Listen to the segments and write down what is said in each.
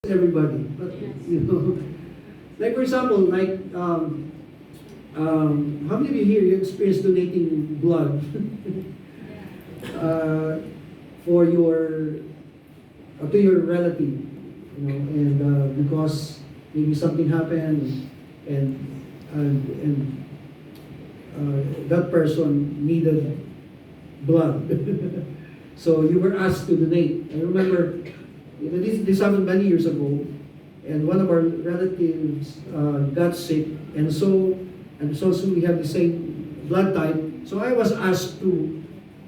everybody. But, like for example, how many of you here you experienced donating blood for your to your relative, and because maybe something happened and that person needed blood, so you were asked to donate. I remember, this happened many years ago, and one of our relatives got sick, and so we have the same blood type. So I was asked to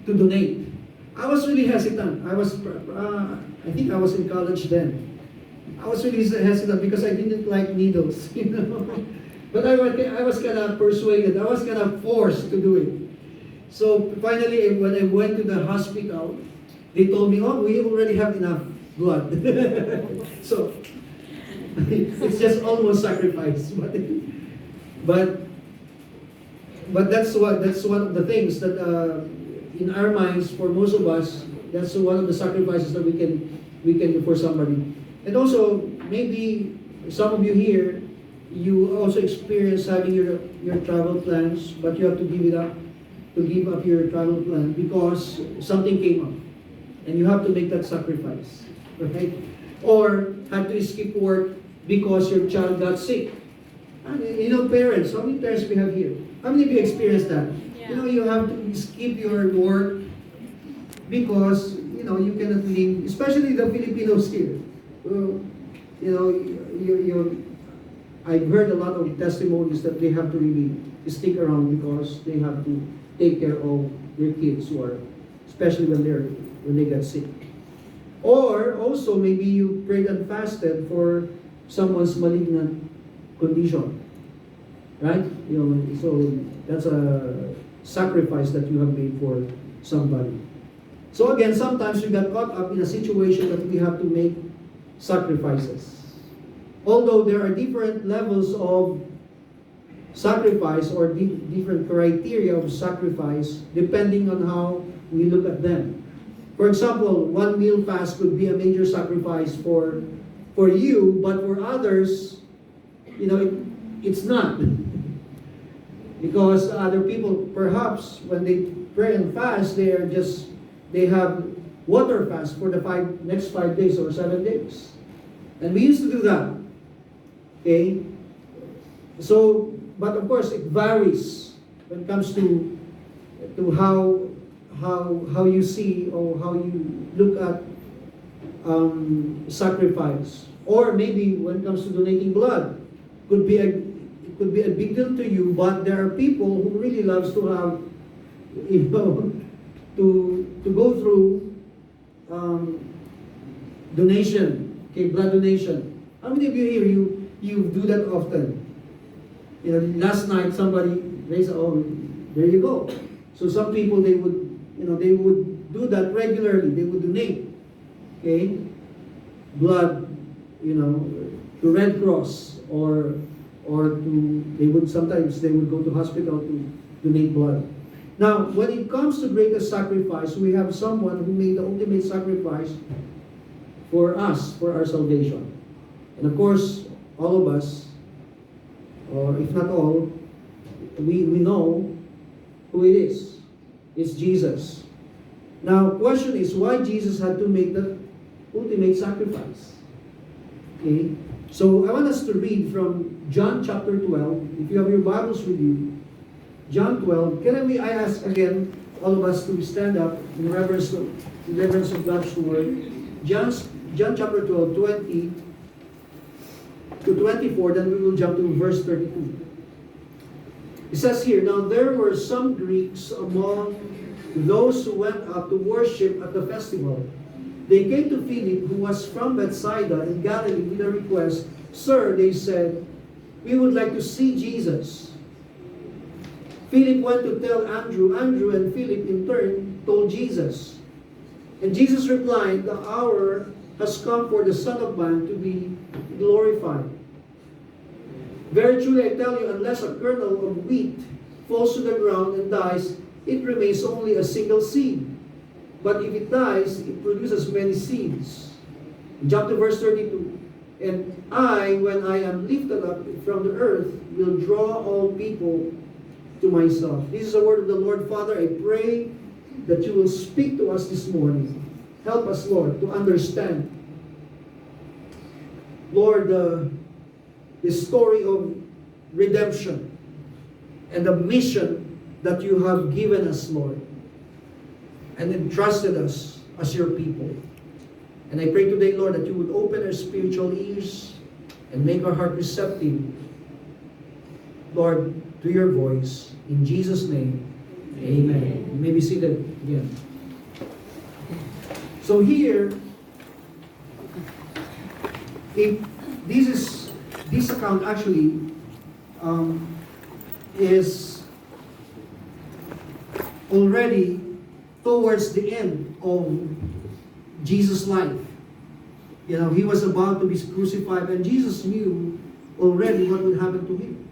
donate. I was really hesitant. I think I was in college then. I was really hesitant because I didn't like needles, But I was kind of persuaded. I was kind of forced to do it. So finally, when I went to the hospital, they told me, "Oh, we already have enough blood." So it's just almost sacrifice. But that's one of the things that in our minds, for most of us, that's one of the sacrifices that we can do for somebody. And also, maybe some of you here, you also experience having your travel plans, but you have to give up your travel plan because something came up, and you have to make that sacrifice, right? Or had to skip work because your child got sick. And, parents, how many parents we have here? How many of you experienced that? Yeah. You have to skip your work because, you cannot leave, especially the Filipinos here. Well, I've heard a lot of testimonies that they have to really stick around because they have to take care of their kids, or especially when they get sick. Or also maybe you prayed and fasted for someone's malignant condition, right? So that's a sacrifice that you have made for somebody. So again, sometimes we got caught up in a situation that we have to make sacrifices. Although there are different levels of sacrifice or different criteria of sacrifice depending on how we look at them. For example, one meal fast could be a major sacrifice for you, but for others, it's not. Because other people, perhaps, when they pray and fast, they have water fast for the next 5 days or 7 days. And we used to do that. Okay? So, but of course, it varies when it comes to how you see or how you look at sacrifice. Or maybe when it comes to donating blood, it could be a big deal to you, but there are people who really loves to have, to go through donation, okay, blood donation. How many of you here, you do that often? Last night somebody raised, there you go. So some people, they would do that regularly. They would donate, okay, blood, to Red Cross, or sometimes they would go to hospital to donate blood. Now, when it comes to greatest sacrifice, we have someone who made the ultimate sacrifice for us, for our salvation. And of course, all of us, or if not all, we know who it is. It's Jesus. Now, question is, why Jesus had to make the ultimate sacrifice? Okay? So, I want us to read from John chapter 12. If you have your Bibles with you, John 12. I ask again, all of us to stand up in reverence of God's word. John chapter 12, 20 to 24, then we will jump to verse 32. It says here, "Now there were some Greeks among those who went up to worship at the festival. They came to Philip, who was from Bethsaida in Galilee, with a request. 'Sir,' they said, 'we would like to see Jesus.' Philip went to tell Andrew. Andrew and Philip in turn told Jesus. And Jesus replied, 'The hour has come for the Son of Man to be glorified. Very truly I tell you, unless a kernel of wheat falls to the ground and dies, it remains only a single seed. But if it dies, it produces many seeds.'" Jump to verse 32. And I, when I am lifted up from the earth, will draw all people to myself. This is the word of the Lord. Father, I pray that you will speak to us this morning. Help us, Lord, to understand, Lord, the story of redemption and the mission that you have given us, Lord, and entrusted us as your people. And I pray today, Lord, that you would open our spiritual ears and make our heart receptive, Lord, to your voice. In Jesus' name, amen. You may be seated again. So here, if this account actually is already towards the end of Jesus' life. You know, he was about to be crucified, and Jesus knew already what would happen to him.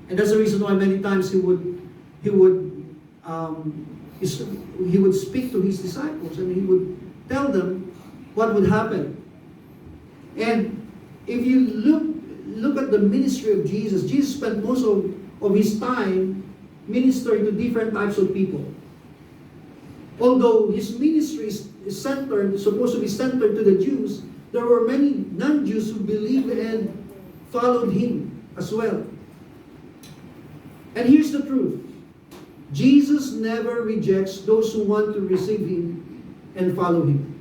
And that's the reason why many times he would speak to his disciples, and he would tell them what would happen. And if you look at the ministry of Jesus, Jesus spent most of his time ministering to different types of people. Although his ministry is supposed to be centered to the Jews, there were many non-Jews who believed and followed him as well. And here's the truth. Jesus never rejects those who want to receive him and follow him.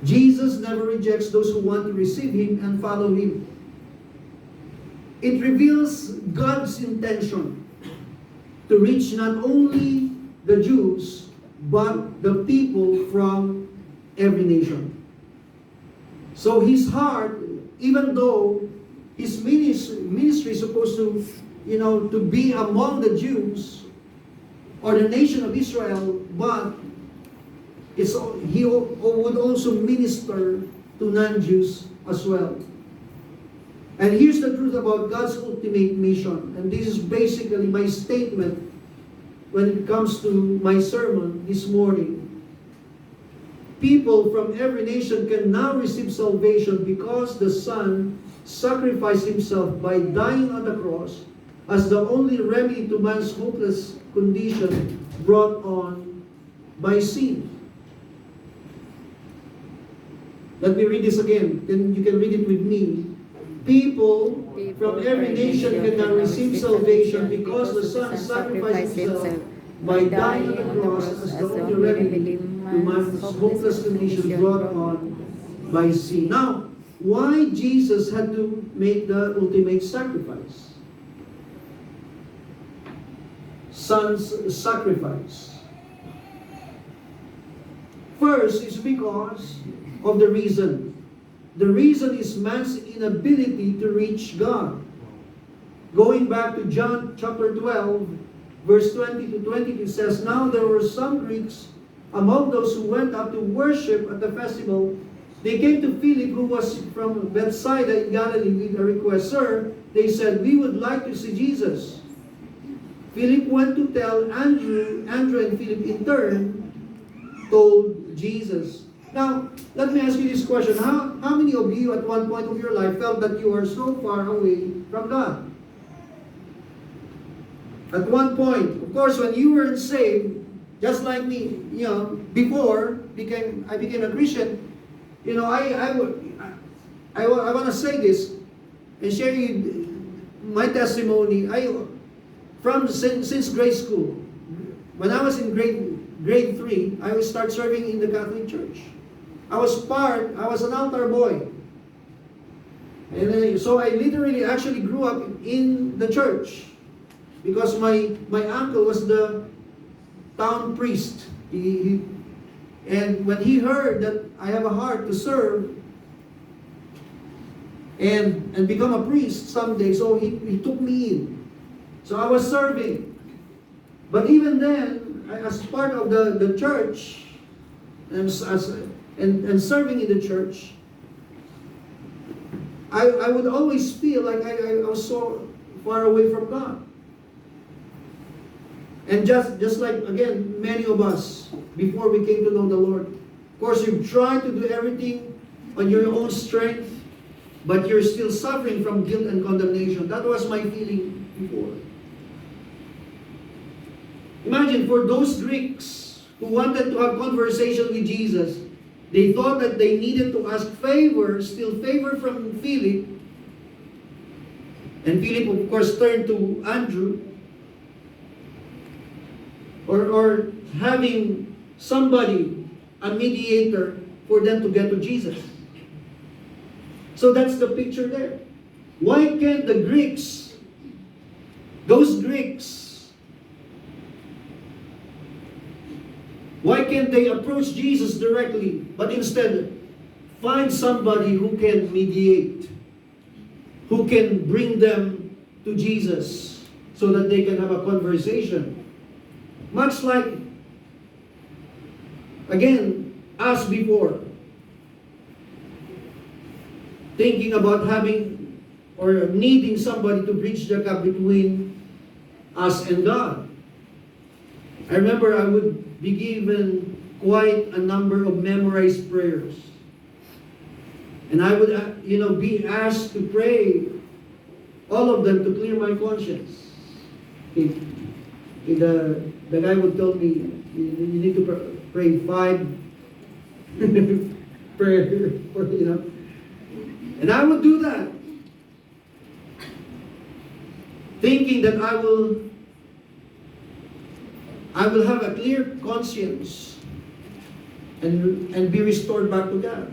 Jesus never rejects those who want to receive him and follow him. It reveals God's intention to reach not only the Jews, but the people from every nation. So his heart, even though his ministry is supposed to, to be among the Jews or the nation of Israel, but he would also minister to non-Jews as well. And here's the truth about God's ultimate mission. And this is basically my statement when it comes to my sermon this morning. People from every nation can now receive salvation because the Son sacrificed himself by dying on the cross as the only remedy to man's hopeless condition brought on by sin. Let me read this again. Then you can read it with me. People from every nation can now receive salvation because the Son sacrificed himself by dying on the cross as the only remedy to man's hopeless condition brought on by sin. Now, why Jesus had to make the ultimate sacrifice? Son's sacrifice. First is because of the reason. The reason is man's inability to reach God. Going back to John chapter 12, verse 20 to 22, it says, Now there were some Greeks among those who went up to worship at the festival. They came to Philip, who was from Bethsaida in Galilee, with a request. Sir, they said, we would like to see Jesus. Philip went to tell Andrew. Andrew and Philip in turn told Jesus. Now, let me ask you this question. How many of you at one point of your life felt that you are so far away from God? At one point, of course, when you weren't saved, just like me, before I became a Christian, I want to say this and share you my testimony. Since grade school, when I was in grade 3, I would start serving in the Catholic Church. I was an altar boy. And so I literally actually grew up in the church because my uncle was the town priest. And when he heard that I have a heart to serve and become a priest someday, so he took me in. So I was serving. But even then, as part of the church, and serving in the church, I would always feel like I was so far away from God. And just like, again, many of us, before we came to know the Lord, of course, you've tried to do everything on your own strength, but you're still suffering from guilt and condemnation. That was my feeling before. Imagine, for those Greeks who wanted to have conversation with Jesus, they thought that they needed to ask favor, still favor from Philip. And Philip, of course, turned to Andrew. Or having somebody, a mediator, for them to get to Jesus. So that's the picture there. Why can't the Greeks, those Greeks, why can't they approach Jesus directly, but instead find somebody who can mediate, who can bring them to Jesus so that they can have a conversation? Much like, again, us before, thinking about having or needing somebody to bridge the gap between us and God. I remember I would be given quite a number of memorized prayers. And I would, be asked to pray all of them to clear my conscience. The guy would tell me, you need to pray 5 prayer, And I would do that, thinking that I will have a clear conscience and be restored back to God.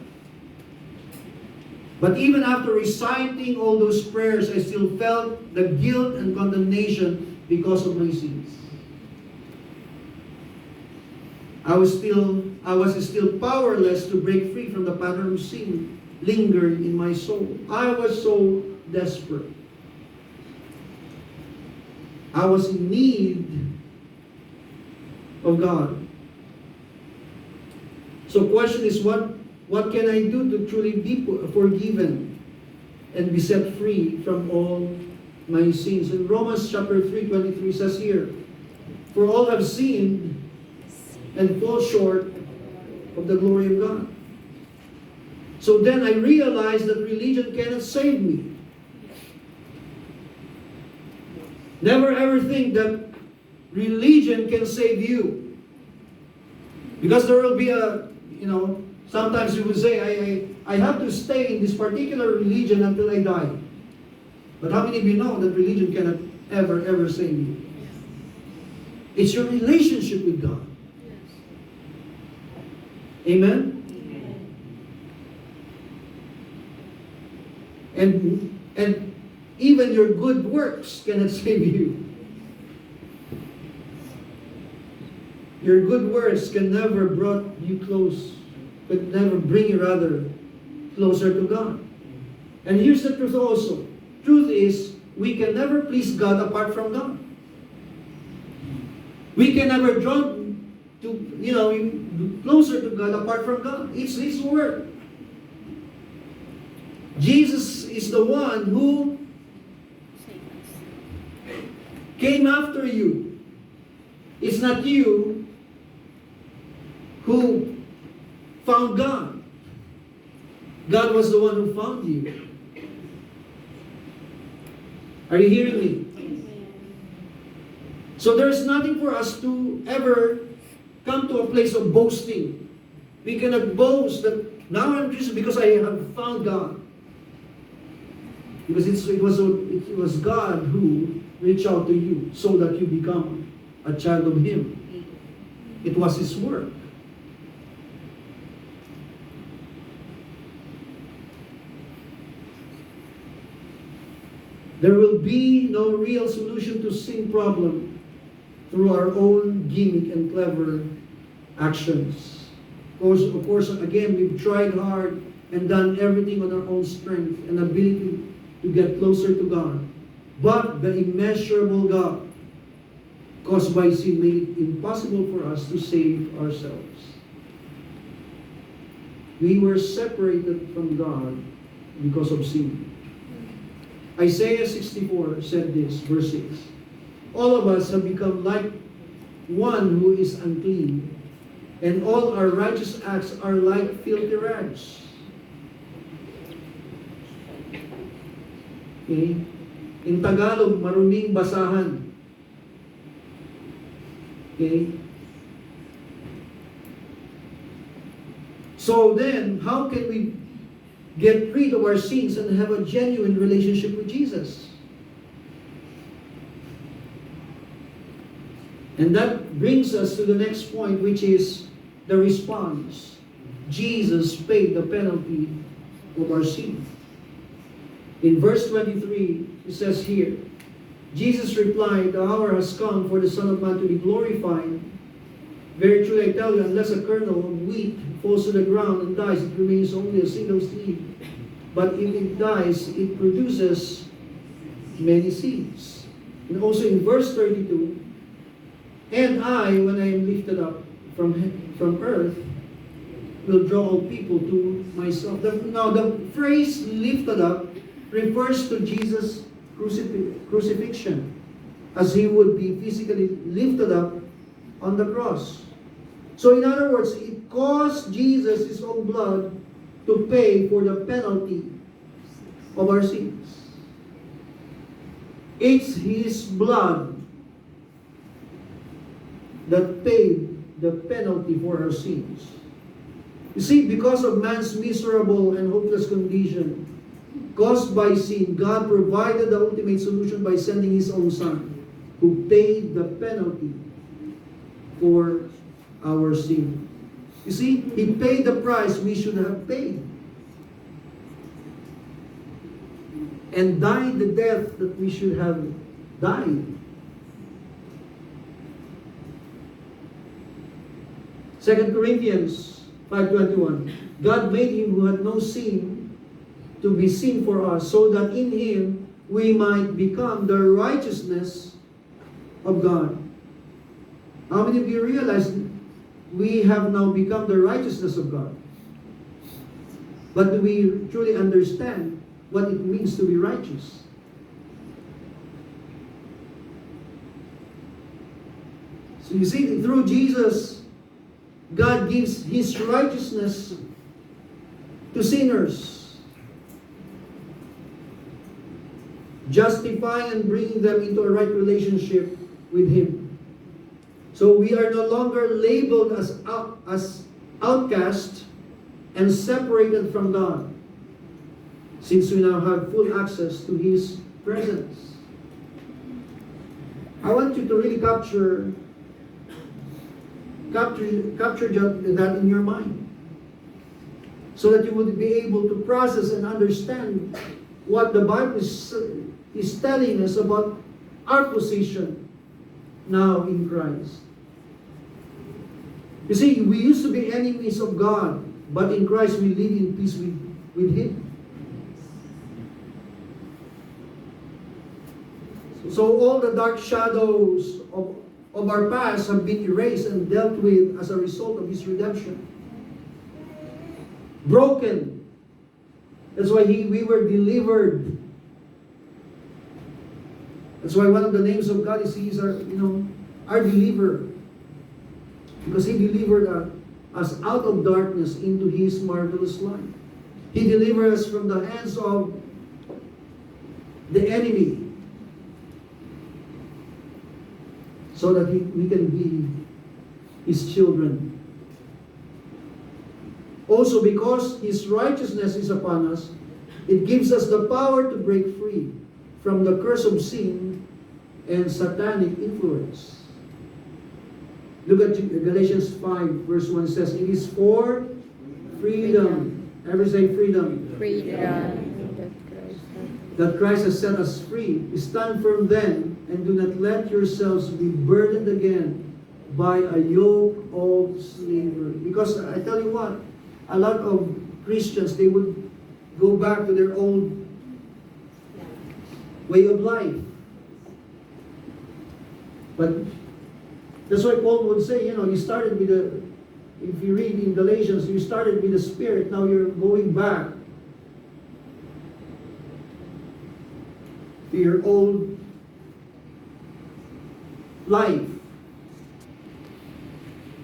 But even after reciting all those prayers, I still felt the guilt and condemnation because of my sins. I was still powerless to break free from the pattern of sin lingered in my soul. I was so desperate. I was in need of God. So question is, what can I do to truly be forgiven and be set free from all my sins? In Romans chapter 3:23 says here, for all have sinned and fall short of the glory of God. So then I realized that religion cannot save me. Never ever think that religion can save you. Because there will be sometimes you will say, I have to stay in this particular religion until I die. But how many of you know that religion cannot ever save you? It's your relationship with God. Amen? And even your good works cannot save you. Your good works can never bring you closer to God. And here's the truth also. Truth is, we can never please God apart from God. We can never draw closer to God apart from God. It's His work. Jesus is the one who came after you. It's not you who found God. God was the one who found you. Are you hearing me? So there's nothing for us to ever come to a place of boasting. We cannot boast that now I'm Christian because I have found God. Because it was God who reached out to you so that you become a child of Him. It was His work. There will be no real solution to sin problem through our own gimmick and clever actions. Of course, again, we've tried hard and done everything on our own strength and ability to get closer to God. But the immeasurable God caused by sin made it impossible for us to save ourselves. We were separated from God because of sin. Isaiah 64 said this, verse 6. All of us have become like one who is unclean, and all our righteous acts are like filthy rags. Okay? In Tagalog, maruming basahan. Okay? So then, how can we get rid of our sins and have a genuine relationship with Jesus? And that brings us to the next point, which is the response. Jesus paid the penalty of our sin. In verse 23, it says here, Jesus replied, "The hour has come for the Son of Man to be glorified. Very truly I tell you, unless a kernel of wheat falls to the ground and dies, it remains only a single seed. But if it dies, it produces many seeds." And also in verse 32, "And I, when I am lifted up from earth, will draw all people to myself." Now the phrase "lifted up" refers to Jesus' crucifixion, as he would be physically lifted up on the cross. So in other words, it cost Jesus his own blood to pay for the penalty of our sins. It's his blood that paid the penalty for our sins. You see, because of man's miserable and hopeless condition caused by sin, God provided the ultimate solution by sending his own Son, who paid the penalty for our sin. You see, he paid the price we should have paid, and died the death that we should have died. 2 Corinthians 5:21, "God made him who had no sin to be sin for us, so that in him we might become the righteousness of God." How many of you realize we have now become the righteousness of God? But do we truly understand what it means to be righteous? So you see, through Jesus, God gives his righteousness to sinners, justifying and bringing them into a right relationship with him. So we are no longer labeled as outcast and separated from God, since we now have full access to his presence. I want you to really capture that in your mind, so that you would be able to process and understand what the Bible is telling us about our position now in Christ. You see, we used to be enemies of God, but in Christ we live in peace with him. So all the dark shadows of our past have been erased and dealt with as a result of his redemption. Broken. That's why we were delivered. That's why one of the names of God is he is our deliverer. Because he delivered us out of darkness into his marvelous light. He delivered us from the hands of the enemy, so that we can be his children. Also, because his righteousness is upon us, it gives us the power to break free from the curse of sin and satanic influence. Look at Galatians 5, verse 1 says, "It is for freedom." Everybody say freedom. Freedom. That Christ has set us free. Stand firm then, and do not let yourselves be burdened again by a yoke of slavery. Because I tell you what, a lot of Christians, they would go back to their old way of life. But that's why Paul would say, you started with if you read in Galatians, you started with the Spirit, now you're going back to your old life.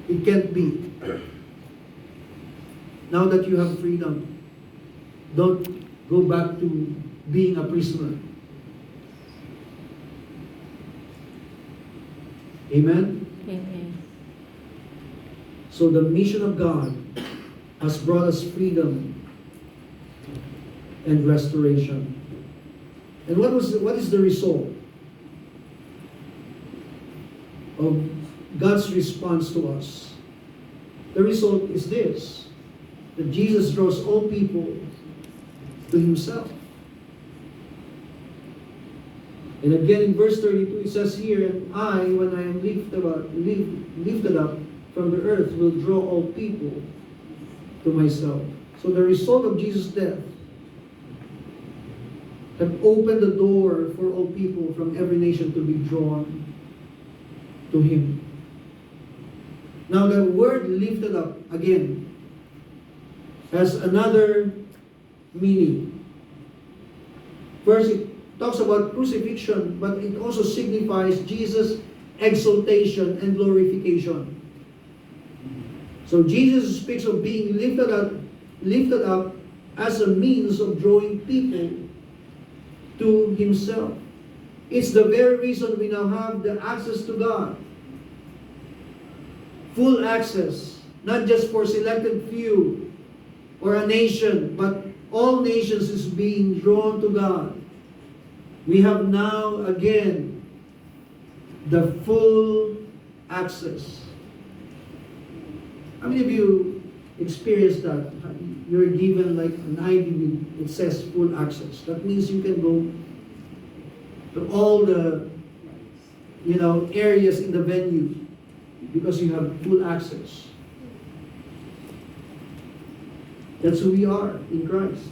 It can't be. Now that you have freedom, don't go back to being a prisoner. Amen? Amen. So the mission of God has brought us freedom and restoration. And what is the result of God's response to us? The result is this, that Jesus draws all people to Himself. And again in verse 32 it says here, and I, when I am lifted up from the earth, will draw all people to myself. So the result of Jesus' death have opened the door for all people from every nation to be drawn to Him. Now the word lifted up, again, has another meaning. First, it talks about crucifixion, but it also signifies Jesus' exaltation and glorification. So Jesus speaks of being lifted up as a means of drawing people to Himself. It's the very reason we now have the access to God. Full access, not just for selected few or a nation, but all nations is being drawn to God. We have now again the full access. How many of you experienced that? You're given like an ID with, it says full access. That means you can go to all the areas in the venue because you have full access. That's who we are in Christ.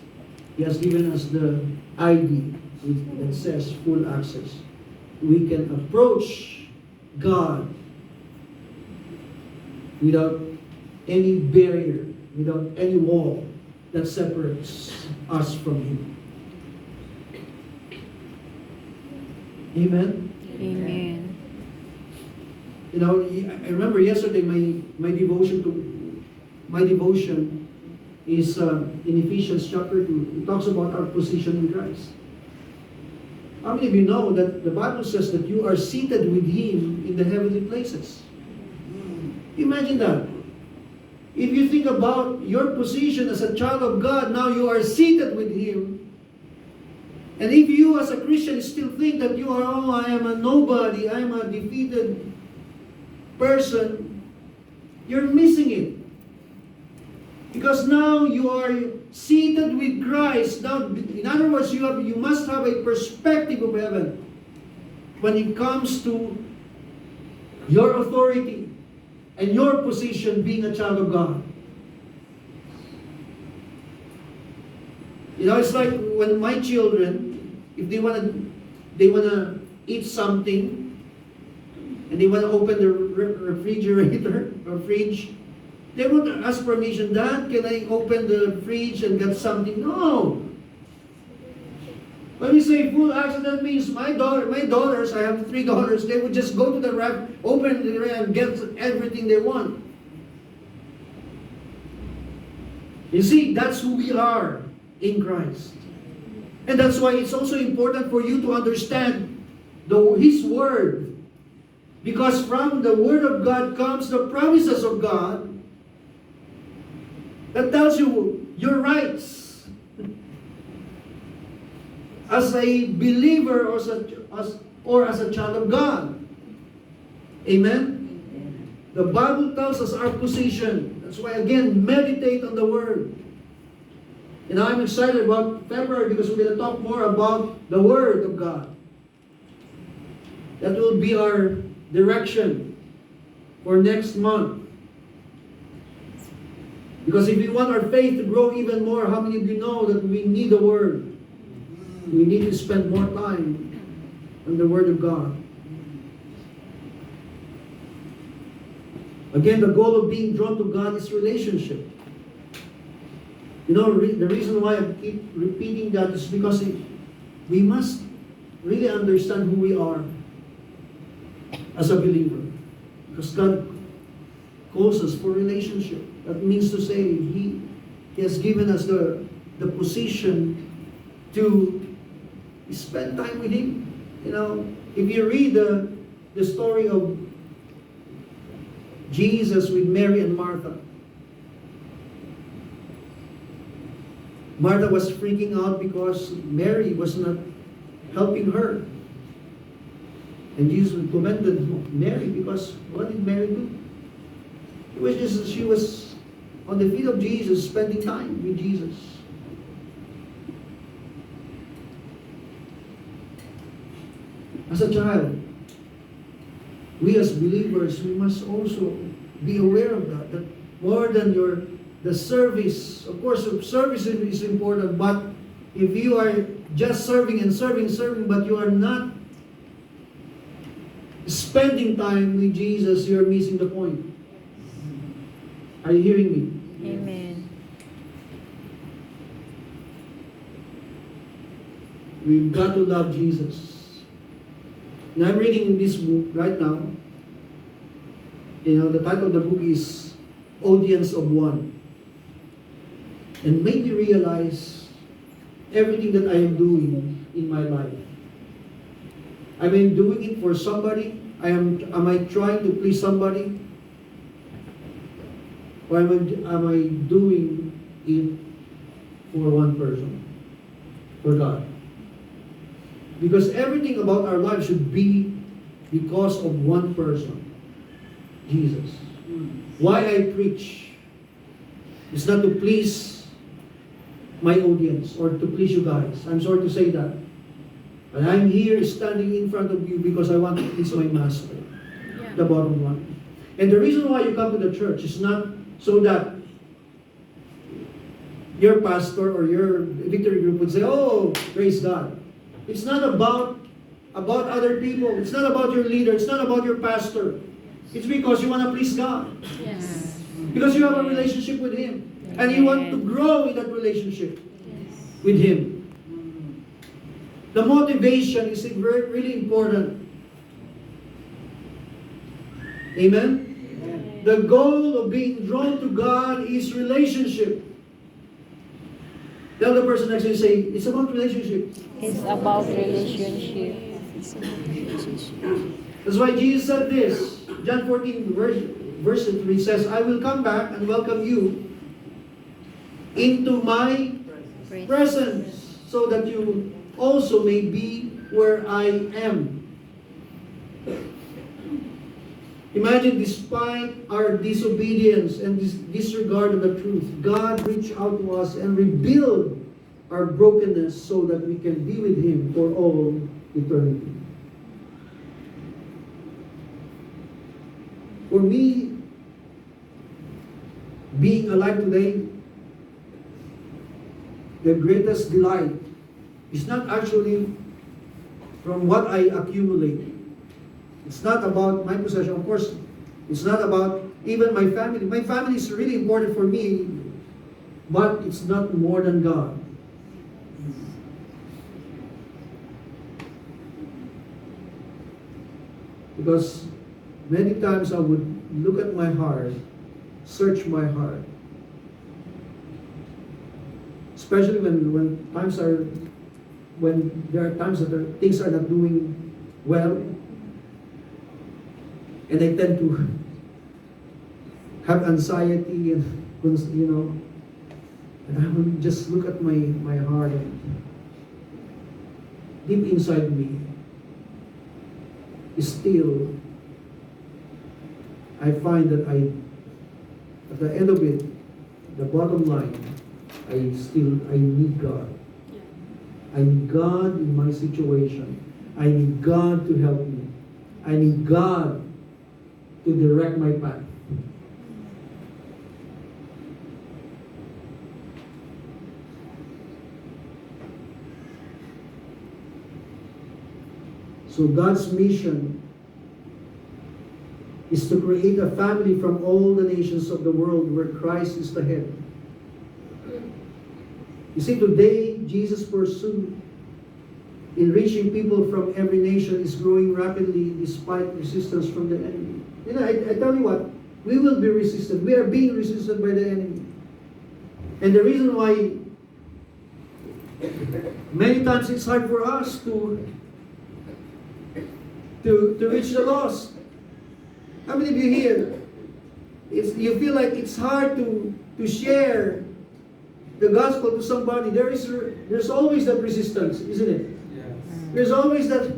He has given us the ID that says full access. We can approach God without any barrier, without any wall that separates us from Him. Amen? Amen. I remember yesterday my devotion is in Ephesians chapter 2. It talks about our position in Christ. How many of you know that the Bible says that you are seated with Him in the heavenly places? Imagine that. If you think about your position as a child of God, now you are seated with Him. And if you as a Christian still think that you are, I am a nobody, I am a defeated person, you're missing it. Because now you are seated with Christ. Now, in other words, you must have a perspective of heaven when it comes to your authority and your position being a child of God. It's like when my children, if they wanna eat something, and they want to open the refrigerator or fridge, they won't ask permission. Dad, can I open the fridge and get something? No. When we say full access, that means my daughters, I have 3 daughters, they would just go to the rack, open the rack, and get everything they want. You see, that's who we are in Christ. And that's why it's also important for you to understand His Word. Because from the Word of God comes the promises of God that tells you your rights as a believer or as a child of God. Amen? The Bible tells us our position. That's why, again, meditate on the Word. I'm excited about February because we're going to talk more about the Word of God. That will be our direction for next month. Because if we want our faith to grow even more, how many of you know that we need the Word? We need to spend more time on the Word of God. Again, the goal of being drawn to God is relationship. The reason why I keep repeating that is because we must really understand who we are as a believer. Because God calls us for relationship. That means to say He has given us the position to spend time with Him. If you read the story of Jesus with Mary and Martha. Martha was freaking out because Mary was not helping her. And Jesus commended Mary because what did Mary do? She was on the feet of Jesus, spending time with Jesus. As a child, we as believers, we must also be aware of that more than the service. Of course, service is important, but if you are just serving, but you are not spending time with Jesus, you are missing the point. Are you hearing me? Amen. We've got to love Jesus. And I'm reading this book right now. The title of the book is Audience of One. And made me realize everything that I am doing in my life. I mean, doing it for somebody. Am I trying to please somebody? Or am I doing it for one person? For God. Because everything about our life should be because of one person. Jesus. Why I preach is not to please my audience or to please you guys. I'm sorry to say that. But I'm here standing in front of you because I want to please my master. Yeah. The bottom line. And the reason why you come to the church is not so that your pastor or your victory group would say, "Oh, praise God." It's not about other people. It's not about your leader. It's not about your pastor. It's because you want to please God. Yes. Because you have a relationship with Him. And you want to grow in that relationship with Him. The motivation is very, really important. Amen? The goal of being drawn to God is relationship. Tell the person next to you, say, it's about relationship. It's about relationship. That's why Jesus said this. John 14, verse 3 says, I will come back and welcome you into my presence, so that you also may be where I am. Imagine, despite our disobedience and disregard of the truth, God reached out to us and rebuilt our brokenness so that we can be with Him for all eternity. For me, being alive today, the greatest delight is not actually from what I accumulate. It's not about my possession. Of course, it's not about even my family. My family is really important for me, but it's not more than God. Because many times I would look at my heart, search my heart. Especially when there are times that things are not doing well, and I tend to have anxiety and and I will just look at my heart, and deep inside me still I find that at the end of it, the bottom line, I need God. I need God in my situation. I need God to help me. I need God to direct my path. So God's mission is to create a family from all the nations of the world where Christ is the head. You see, today, Jesus' pursuit in reaching people from every nation is growing rapidly despite resistance from the enemy. I tell you what, we will be resisted. We are being resisted by the enemy. And the reason why many times it's hard for us to reach the lost. How many of you here you feel like it's hard to share the gospel to somebody, there's always that resistance, isn't it? Yes. There's always that,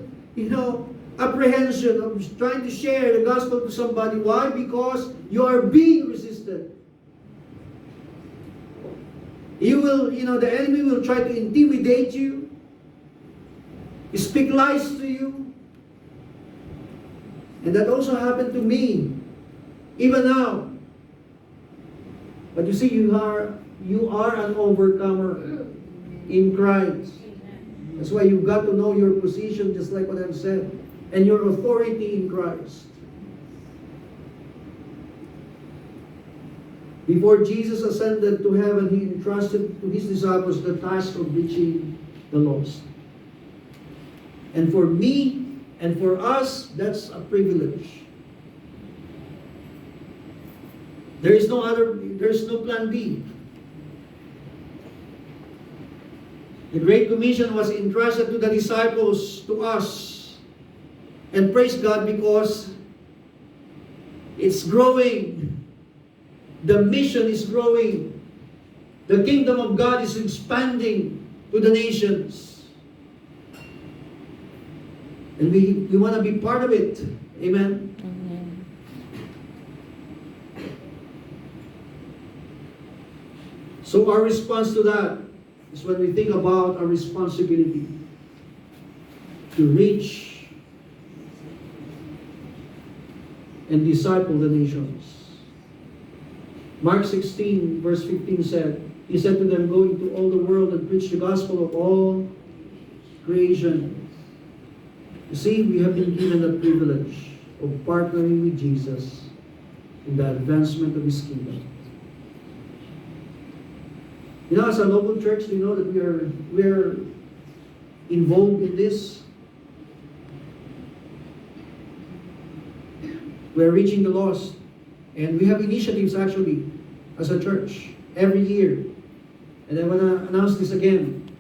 apprehension of trying to share the gospel to somebody. Why? Because you are being resisted. The enemy will try to intimidate you, speak lies to you. And that also happened to me, even now. But you see, you are an overcomer in Christ. That's why you've got to know your position, just like what I've said, and your authority in Christ. Before Jesus ascended to heaven, He entrusted to His disciples the task of reaching the lost. And for me and for us, that's a privilege. There's no plan B. The Great Commission was entrusted to the disciples, to us. And praise God, because it's growing. The mission is growing. The kingdom of God is expanding to the nations. And we want to be part of it. Amen? Amen. So our response to that is when we think about our responsibility to reach and disciple the nations. Mark 16 verse 15 said, He said to them, "Go into all the world and preach the gospel of all creation." You see, we have been given the privilege of partnering with Jesus in the advancement of His kingdom. As a local church, we know that we are involved in this. We are reaching the lost. And we have initiatives actually as a church every year. And I want to announce this again,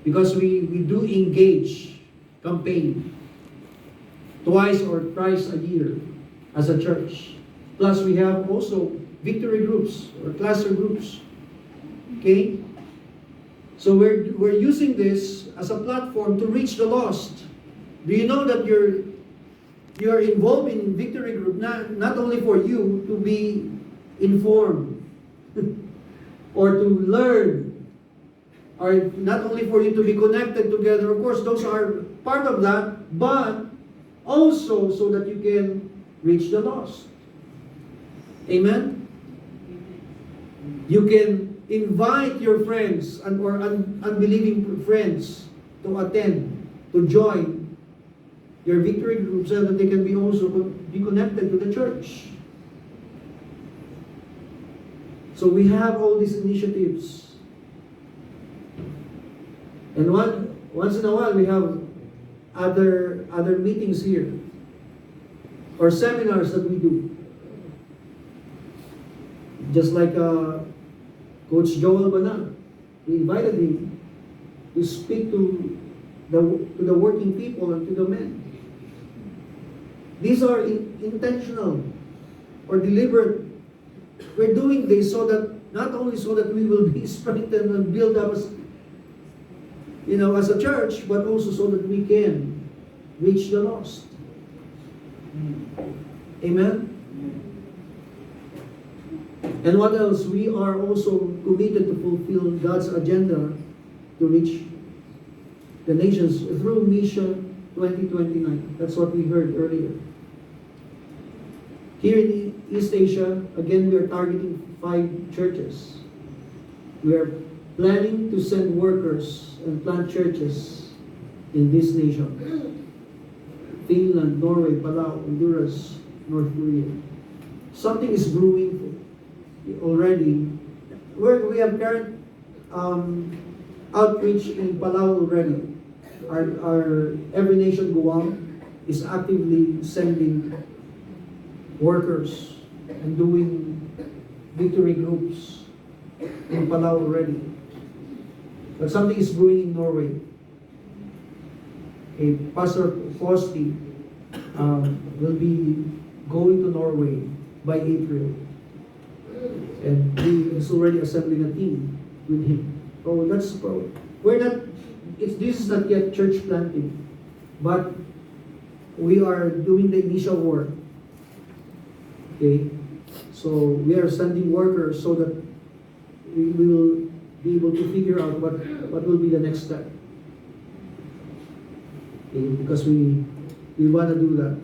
because we do engage campaign twice or thrice a year as a church. Plus we have also victory groups or cluster groups. Okay? So we're using this as a platform to reach the lost. Do you know that you are involved in victory group not only for you to be informed or to learn, or not only for you to be connected together. Of course, those are part of that, but also so that you can reach the lost. Amen? You can invite your friends or unbelieving friends to attend, to join your victory group, so that they can be also be connected to the church. So we have all these initiatives. And once in a while we have other meetings here or seminars that we do. Just like Coach Joel Bana, we invited him to speak to the working people and to the men. These are intentional or deliberate. We're doing this so that not only so that we will be strengthened and build up as a church, but also so that we can reach the lost. Amen? And what else? We are also committed to fulfill God's agenda to reach the nations through Mission 2029. That's what we heard earlier. Here in East Asia, again, we are targeting 5 churches. We are planning to send workers and plant churches in this nation. Finland, Norway, Palau, Honduras, North Korea. Something is brewing already. We have current outreach in Palau already. Our Every Nation Guam is actively sending workers and doing victory groups in Palau already. But something is brewing in Norway. Pastor Fosti will be going to Norway by April. And he is already assembling a team with him. Oh, we're not, this is not yet church planting, but we are doing the initial work. Okay? So we are sending workers so that we will be able to figure out what will be the next step. Okay? Because we want to do that.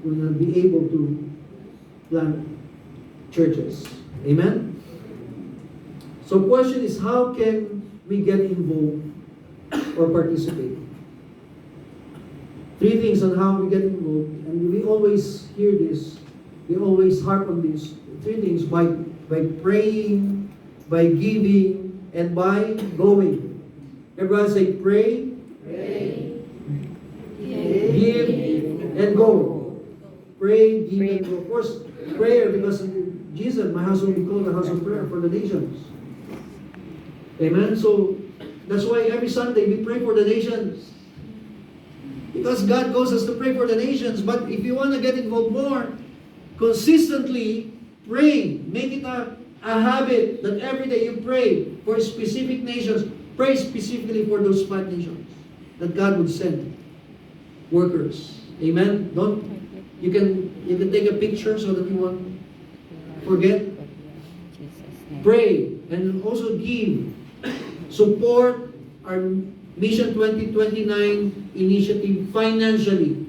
We want to be able to plant churches. Amen? So question is, how can we get involved or participate? 3 things on how we get involved, and we always hear this, we always harp on this. 3 things, by praying, by giving, and by going. Everyone say, pray, give, and go. Pray, give, and go. Of course, prayer, because Jesus, my house will be called the house of prayer for the nations. Amen? So, that's why every Sunday we pray for the nations. Because God calls us to pray for the nations. But if you want to get involved more, consistently pray. Make it a habit that every day you pray for specific nations. Pray specifically for those 5 nations that God would send workers. Amen? You can take a picture so that you won't forget. Pray and also give. Support our Mission 2029 initiative financially.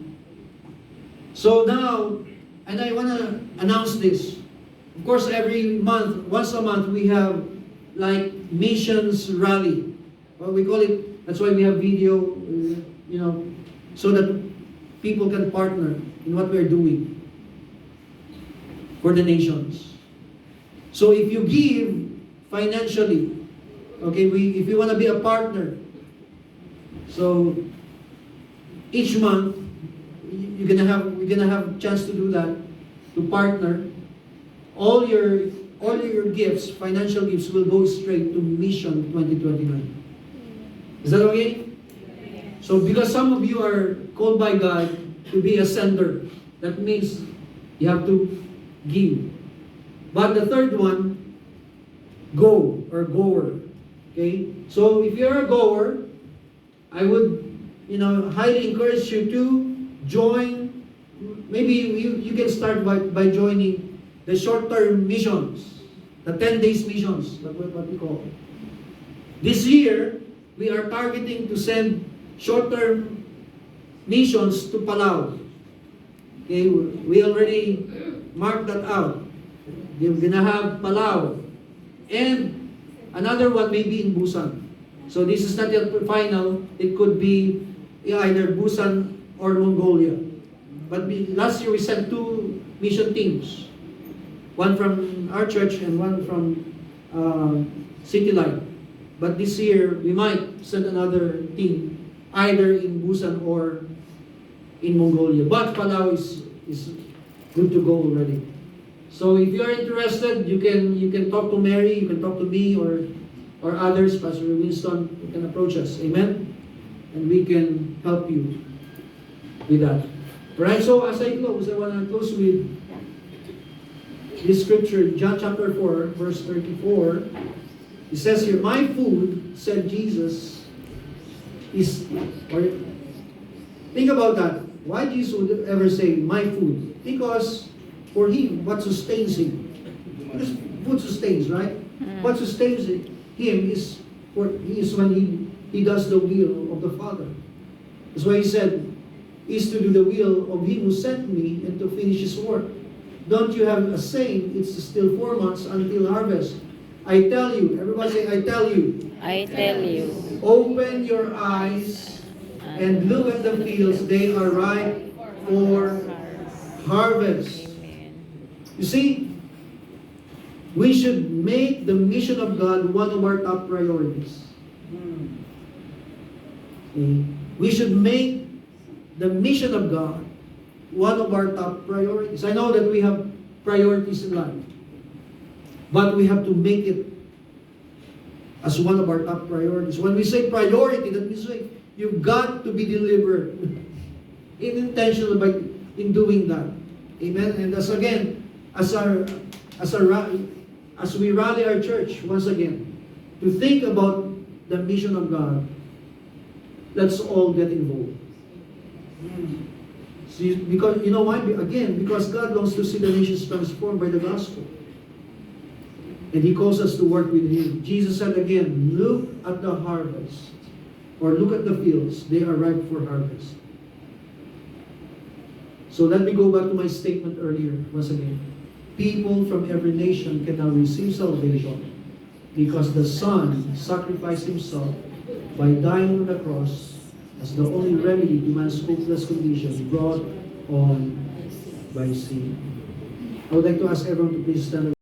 So now, and I want to announce this. Of course, every month, once a month, we have like missions rally. Well, we call it, that's why we have video, so that people can partner in what we're doing for the nations. So if you give financially, okay, if you want to be a partner, so each month we're gonna have chance to do that, to partner. All your gifts, financial gifts, will go straight to Mission 2029. Is that okay? So because some of you are called by God to be a sender, that means you have to give. But the third one, go or goer. Okay? So if you're a goer, I would, highly encourage you to join. Maybe you can start by joining the short-term missions, the 10 days missions, what we call. This year, we are targeting to send short-term missions to Palau. Okay, we already marked that out. We're gonna have Palau, and another one maybe in Busan. So this is not yet final. It could be either Busan or Mongolia. But last year we sent 2 mission teams. One from our church and one from City Light. But this year we might send another team either in Busan or in Mongolia. But Palau is good to go already. So if you are interested, you can talk to Mary, you can talk to me or others, Pastor Winston, you can approach us. Amen? And we can help you with that. Alright, so as I close, I want to close with this scripture, John chapter 4, verse 34. It says here, my food, said Jesus, is, or think about that. Why Jesus would ever say, my food? Because for him, what sustains him? Because food sustains, right? What sustains him is when he does the will of the Father. That's why he said, is to do the will of him who sent me and to finish his work. Don't you have a saying, it's still 4 months until harvest. I tell you, everybody say, I tell you. I tell you. Open your eyes and look at the fields, they are ripe for harvest. You see, we should make the mission of God one of our top priorities. Okay? We should make the mission of God one of our top priorities. I know that we have priorities in life, but we have to make it as one of our top priorities. When we say priority, that means you've got to be delivered intentional in doing that. Amen? And as again, as we rally our church once again to think about the mission of God, let's all get involved. See, because you know why? Again, because God wants to see the nations transformed by the gospel. And He calls us to work with Him. Jesus said again, look at the harvest, or look at the fields, they are ripe for harvest. So let me go back to my statement earlier, once again. People from every nation can now receive salvation because the Son sacrificed Himself by dying on the cross as the only remedy to man's hopeless condition brought on by sin. I would like to ask everyone to please stand.